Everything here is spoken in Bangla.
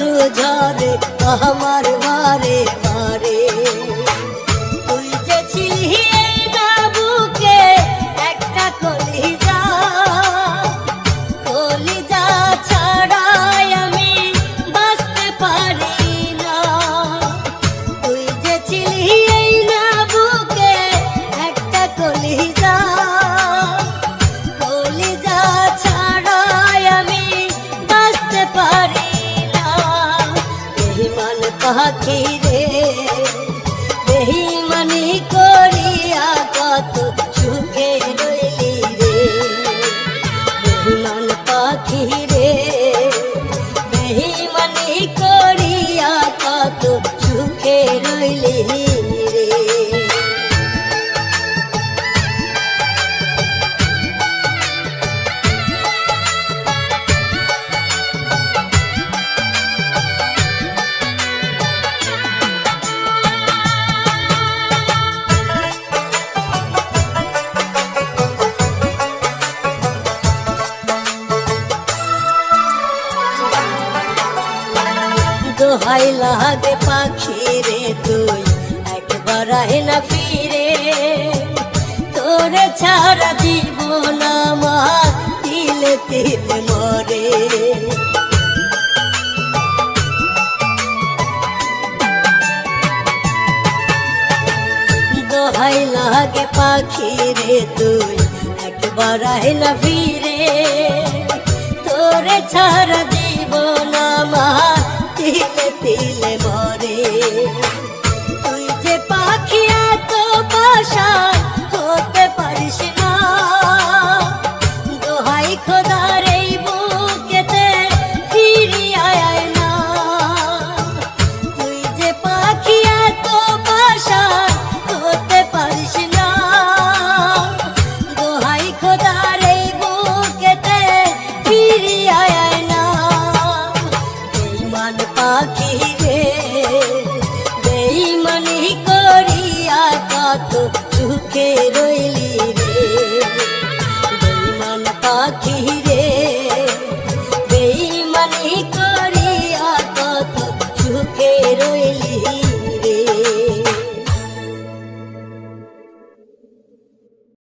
অশ্রু ঝরে আমার বারে বারে। তুই যে ছিলি এই না বুকে একটা কলিজা, কলিজা ছাড়াই আমি বাঁচতে পারি না। তুই যে ছিলি এই না বুকে একটা কলিজা, কলিজা ছাড়াই আমি বাঁচতে পারি না। বেঈমান পাখি রে, বেঈমানি করিয়া কত সুখে রইলি রে। বেঈমান পাখি রে, বেঈমানি করিয়া কত সুখে রইলি রে। দোহাই লাগে পাখি রে তুই একবার আয় না ফিরে, তোরে ছাড়া জীবন আমার তিলে তিলে মরে। দোহাই লাগে পাখি রে তুই একবার আয় না ফিরে, তোরে ছাড়া জীবন আমার তিলে তিলে মরে। তুই যে পাখি এত পাষাণ হতে পারিস না, দোহাই খোদার এই বুকেতে ফিরিয়া আয় না। তুই যে পাখি এত পাষাণ হতে পারিস না, দোহাই খোদার এই বুকেতে ফিরিয়া আয় না। বেঈমান পাখি রে, বেঈমানি করিয়া কত সুখে রইলি রে। বেঈমান পাখি রে, বেঈমানি করিয়া কত সুখে রইলি।